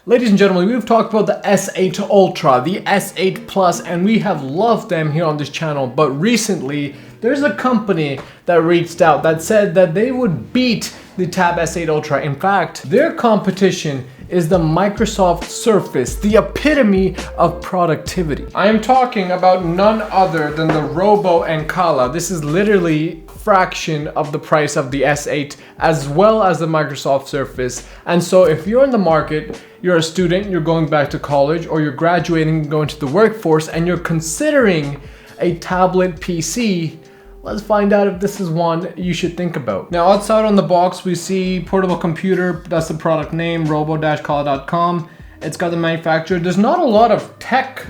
Ladies and gentlemen, we've talked about the S8 Ultra, the S8 Plus, and we have loved them here on this channel. But recently, there's a company that reached out that said that they would beat the Tab S8 Ultra. In fact, their competition is the Microsoft Surface, the epitome of productivity. I am talking about none other than the Robo Kala. This is literally a fraction of the price of the S8 as well as the Microsoft Surface. And so if you're in the market, you're a student, you're going back to college, or you're graduating, going to the workforce, and you're considering a tablet PC, let's find out if this is one you should think about. Now, outside on the box, we see portable computer. That's the product name, robo-kala.com. It's got the manufacturer. There's not a lot of tech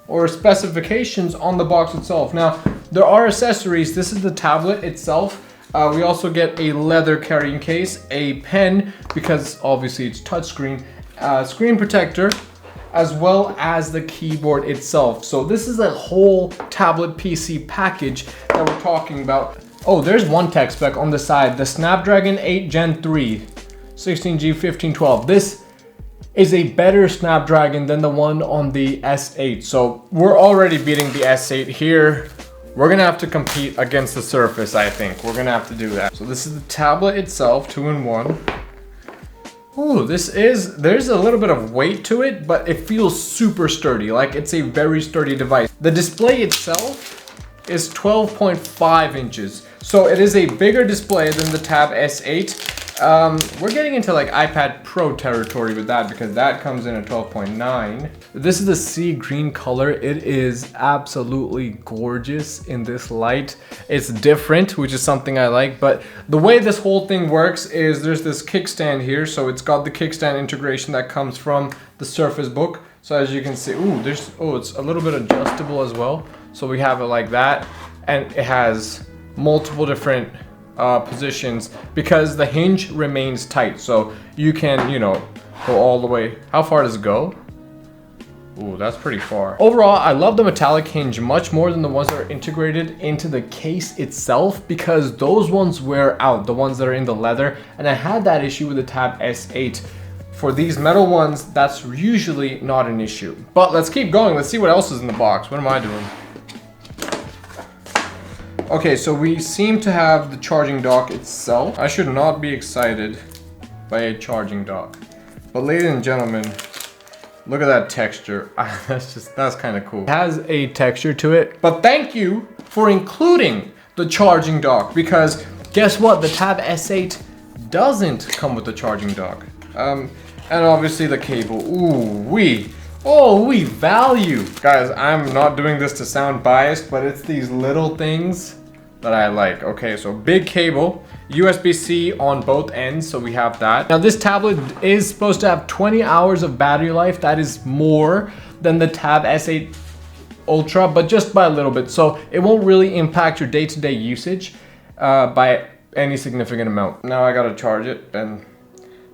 or specifications on the box itself. Now, there are accessories. This is the tablet itself. We also get a leather carrying case, a pen, because obviously it's touchscreen, screen protector, as well as the keyboard itself. So this is a whole tablet PC package that we're talking about. Oh, there's one tech spec on the side, the Snapdragon 8 Gen 3, 16G 1512. This is a better Snapdragon than the one on the S8. So we're already beating the S8 here. We're gonna have to compete against the Surface, I think. We're gonna have to do that. So this is the tablet itself, 2-in-1. Ooh, there's a little bit of weight to it, but it feels super sturdy, like it's a very sturdy device. The display itself is 12.5 inches. So it is a bigger display than the Tab S8. We're getting into like iPad Pro territory with that because that comes in at 12.9. This is the sea green color. It is absolutely gorgeous in this light. It's different, which is something I like, but the way this whole thing works is there's this kickstand here. So it's got the kickstand integration that comes from the Surface Book. So as you can see, it's a little bit adjustable as well. So we have it like that, and it has multiple different positions because the hinge remains tight, so you can, go all the way. How far does it go? Ooh, that's pretty far. Overall, I love the metallic hinge much more than the ones that are integrated into the case itself, because those ones wear out, the ones that are in the leather, and I had that issue with the Tab S8. For these metal ones, that's usually not an issue. But let's keep going. Let's see what else is in the box. What am I doing? Okay, so we seem to have the charging dock itself. I should not be excited by a charging dock. But ladies and gentlemen, look at that texture. That's kind of cool. It has a texture to it. But thank you for including the charging dock, because guess what? The Tab S8 doesn't come with the charging dock. And obviously the cable. We value. Guys, I'm not doing this to sound biased, but it's these little things that I like. Okay, so big cable, USB-C on both ends, so we have that. Now this tablet is supposed to have 20 hours of battery life. That is more than the Tab S8 Ultra, but just by a little bit. So it won't really impact your day-to-day usage by any significant amount. Now I gotta charge it, and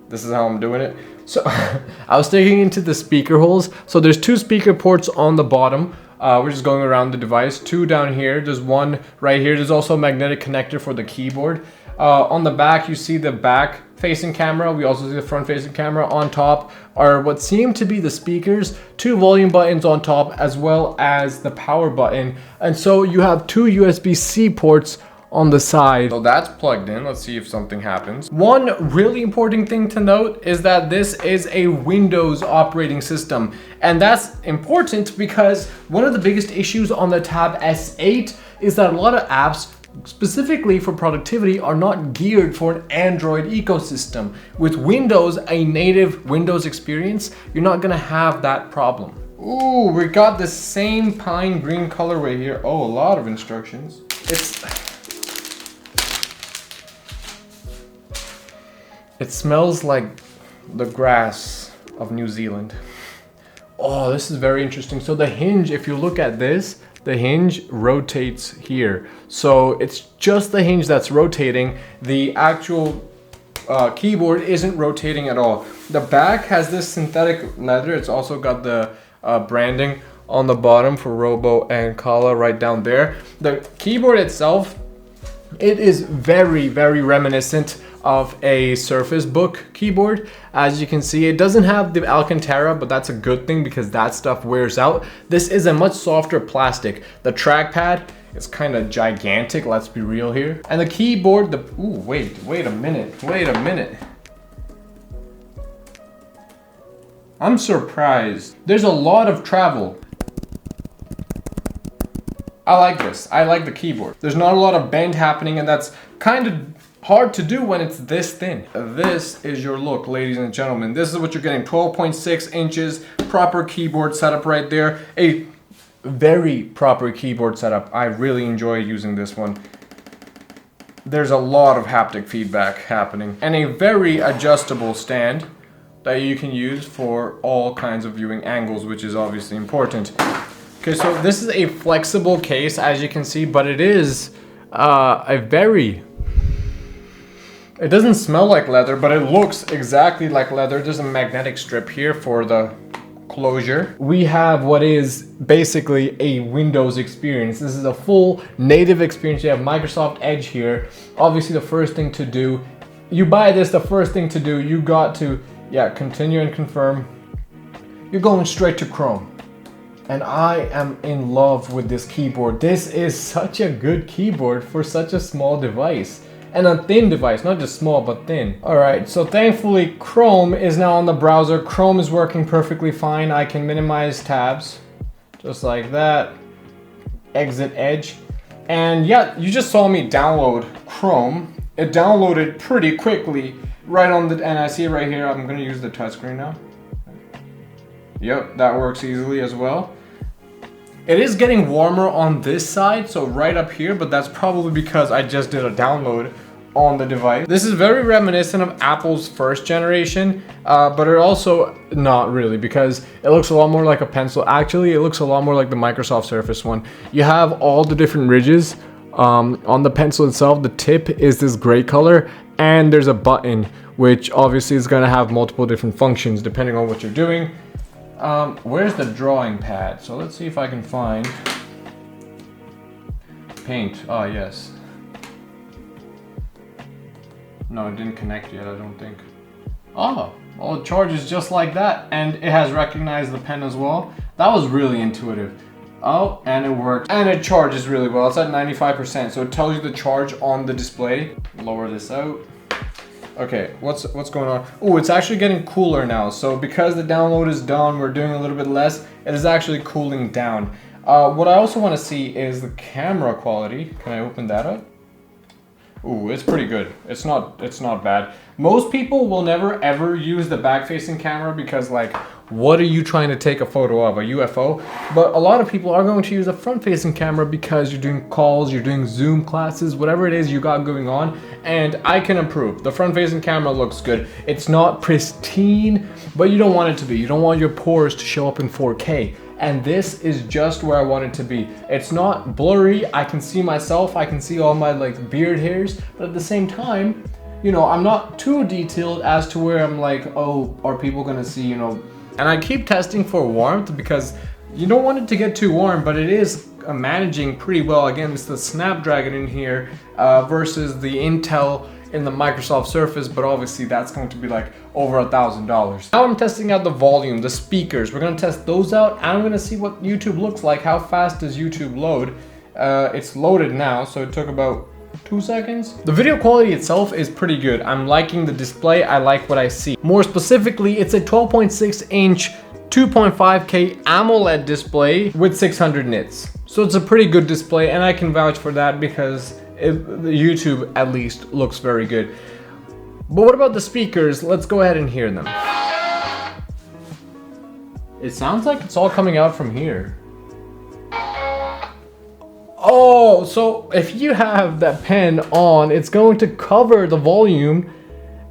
this is how I'm doing it. So I was sticking into the speaker holes. So there's 2 speaker ports on the bottom. We're just going around the device. 2 down here. There's 1 right here. There's also a magnetic connector for the keyboard. On the back, you see the back facing camera. We also see the front facing camera. On top are what seem to be the speakers, 2 volume buttons on top, as well as the power button. And so you have 2 USB-C ports on the side. So that's plugged in. Let's see if something happens. One really important thing to note is that this is a Windows operating system. And that's important because one of the biggest issues on the Tab S8 is that a lot of apps, specifically for productivity, are not geared for an Android ecosystem. With Windows, a native Windows experience, you're not gonna have that problem. Ooh, we got the same pine green colorway here. Oh, a lot of instructions. It smells like the grass of New Zealand. Oh, this is very interesting. So the hinge, if you look at this, the hinge rotates here. So it's just the hinge that's rotating. The actual keyboard isn't rotating at all. The back has this synthetic leather. It's also got the branding on the bottom for Robo and Kala right down there. The keyboard itself It is very, very reminiscent of a Surface Book keyboard. As you can see, it doesn't have the Alcantara, but that's a good thing because that stuff wears out. This is a much softer plastic. The trackpad is kind of gigantic, let's be real here. And the keyboard, wait a minute. I'm surprised. There's a lot of travel. I like this. I like the keyboard. There's not a lot of bend happening, and that's kind of hard to do when it's this thin. This is your look, ladies and gentlemen. This is what you're getting. 12.6 inches, proper keyboard setup right there. A very proper keyboard setup. I really enjoy using this one. There's a lot of haptic feedback happening, and a very adjustable stand that you can use for all kinds of viewing angles, which is obviously important. Okay, so this is a flexible case, as you can see, but it is it doesn't smell like leather, but it looks exactly like leather. There's a magnetic strip here for the closure. We have what is basically a Windows experience. This is a full native experience. You have Microsoft Edge here. Obviously, the first thing to do, you buy this, the first thing to do, you got to, continue and confirm. You're going straight to Chrome. And I am in love with this keyboard. This is such a good keyboard for such a small device. And a thin device, not just small, but thin. Alright, so thankfully Chrome is now on the browser. Chrome is working perfectly fine. I can minimize tabs, just like that. Exit Edge. And yeah, you just saw me download Chrome. It downloaded pretty quickly right on the, and I see it right here. I'm gonna use the touchscreen now. Yep, that works easily as well. It is getting warmer on this side, so right up here, but that's probably because I just did a download on the device. This is very reminiscent of Apple's first generation, but it also not really, because it looks a lot more like a pencil. Actually, it looks a lot more like the Microsoft Surface one. You have all the different ridges on the pencil itself. The tip is this gray color, and there's a button, which obviously is going to have multiple different functions depending on what you're doing. Where's the drawing pad? So let's see if I can find paint. Oh, yes. No, it didn't connect yet, I don't think. Oh, well, it charges just like that, and it has recognized the pen as well. That was really intuitive. Oh, and it worked. And it charges really well. It's at 95%, so it tells you the charge on the display. Lower this out. Okay, what's going on? Oh, it's actually getting cooler now. So because the download is done, we're doing a little bit less. It is actually cooling down. What I also want to see is the camera quality. Can I open that up? Ooh, it's pretty good. It's not bad. Most people will never ever use the back-facing camera because, like, what are you trying to take a photo of? A UFO? But a lot of people are going to use a front-facing camera because you're doing calls, you're doing Zoom classes, whatever it is you got going on, and I can approve. The front-facing camera looks good. It's not pristine, but you don't want it to be. You don't want your pores to show up in 4K. And this is just where I want it to be. It's not blurry. I can see myself. I can see all my like beard hairs, but at the same time, you know, I'm not too detailed as to where I'm like, oh, are people gonna see, you know? And I keep testing for warmth because you don't want it to get too warm, but it is managing pretty well. Again, it's the Snapdragon in here versus the Intel in the Microsoft Surface, but obviously that's going to be like over $1,000. Now I'm testing out the volume, the speakers. We're gonna test those out, and I'm gonna see what YouTube looks like. How fast does YouTube load? It's loaded now, so it took about 2 seconds. The video quality itself is pretty good. I'm liking the display. I like what I see. More specifically, it's a 12.6 inch 2.5K AMOLED display with 600 nits. So it's a pretty good display, and I can vouch for that because the YouTube at least looks very good. But what about the speakers? Let's go ahead and hear them. It sounds like it's all coming out from here. Oh, so if you have that pen on, it's going to cover the volume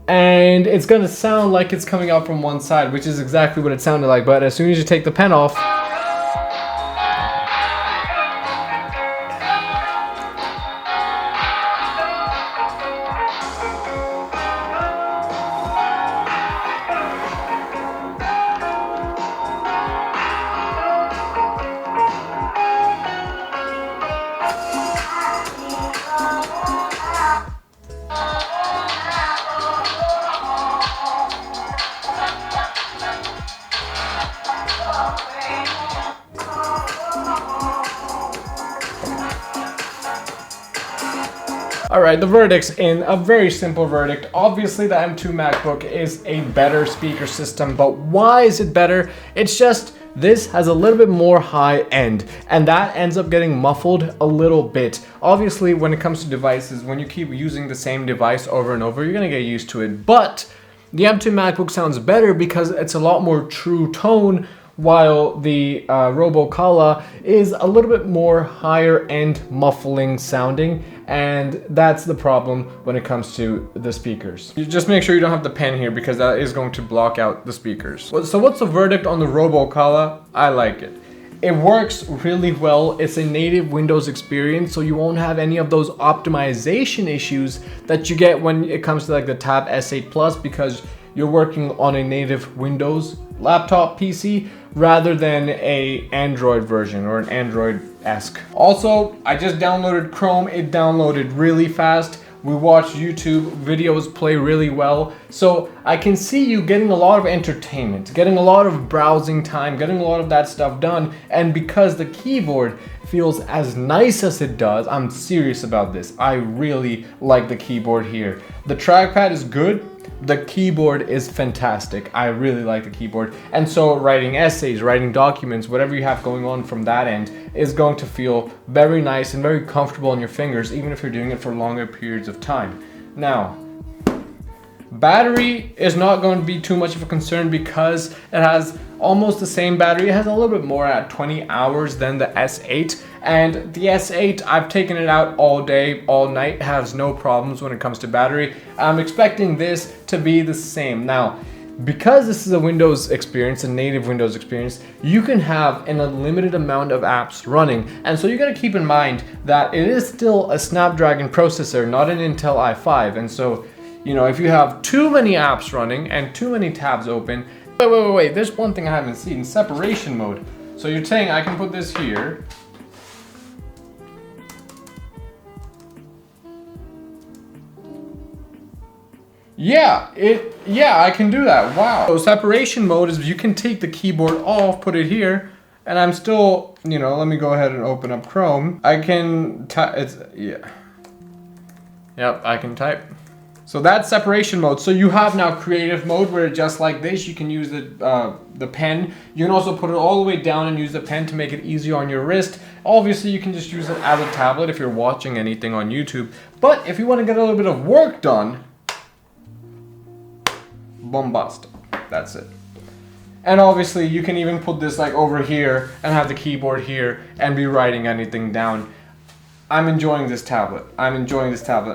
and it's going to sound like it's coming out from one side, which is exactly what it sounded like. But as soon as you take the pen off, Alright, the verdict's in. A very simple verdict. Obviously the M2 MacBook is a better speaker system, but why is it better? It's just this has a little bit more high end, and that ends up getting muffled a little bit. Obviously, when it comes to devices, when you keep using the same device over and over, you're gonna get used to it. But the M2 MacBook sounds better because it's a lot more true tone, while the Robo Kala is a little bit more higher end muffling sounding, and that's the problem when it comes to the speakers. You just make sure you don't have the pen here because that is going to block out the speakers. So what's the verdict on the Robo Kala? I like it. It works really well. It's a native Windows experience, so you won't have any of those optimization issues that you get when it comes to like the Tab S8 Plus, because you're working on a native Windows laptop PC rather than a Android version or an Android-esque. Also, I just downloaded Chrome. It downloaded really fast. We watched YouTube videos play really well. So I can see you getting a lot of entertainment, getting a lot of browsing time, getting a lot of that stuff done. And because the keyboard feels as nice as it does, I'm serious about this. I really like the keyboard here. The trackpad is good. The keyboard is fantastic. I really like the keyboard. And so writing essays, writing documents, whatever you have going on from that end is going to feel very nice and very comfortable on your fingers, even if you're doing it for longer periods of time. Now, battery is not going to be too much of a concern because it has almost the same battery. It has a little bit more at 20 hours than the S8. And the S8, I've taken it out all day, all night, has no problems when it comes to battery. I'm expecting this to be the same. Now, because this is a Windows experience, a native Windows experience, you can have an unlimited amount of apps running. And so you gotta keep in mind that it is still a Snapdragon processor, not an Intel i5. And so, you know, if you have too many apps running and too many tabs open, wait, there's one thing I haven't seen, separation mode. So you're saying I can put this here. Yeah, I can do that. Wow. So separation mode is you can take the keyboard off, put it here, and I'm still, you know, let me go ahead and open up Chrome. I can type, Yep, I can type. So that's separation mode. So you have now creative mode where just like this, you can use the pen. You can also put it all the way down and use the pen to make it easier on your wrist. Obviously, you can just use it as a tablet if you're watching anything on YouTube. But if you want to get a little bit of work done, bombastic. That's it. And obviously you can even put this like over here and have the keyboard here and be writing anything down. I'm enjoying this tablet. And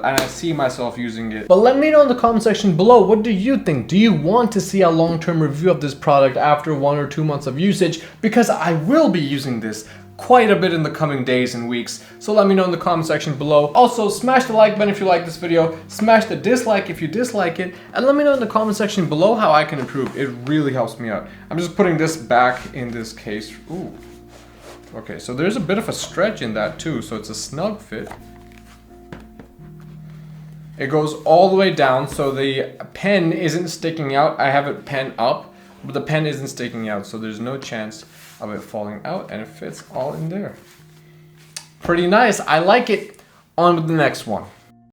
I see myself using it. But let me know in the comment section below, what do you think? Do you want to see a long-term review of this product after 1 or 2 months of usage? Because I will be using this quite a bit in the coming days and weeks. So let me know in the comment section below. Also, smash the like button if you like this video, smash the dislike if you dislike it, and let me know in the comment section below how I can improve. It really helps me out. I'm just putting this back in this case. Ooh. Okay, so there's a bit of a stretch in that too, so it's a snug fit. It goes all the way down, so the pen isn't sticking out. I have it pen up, but the pen isn't sticking out, so there's no chance of it falling out, and it fits all in there. Pretty nice. I like it. On with the next one.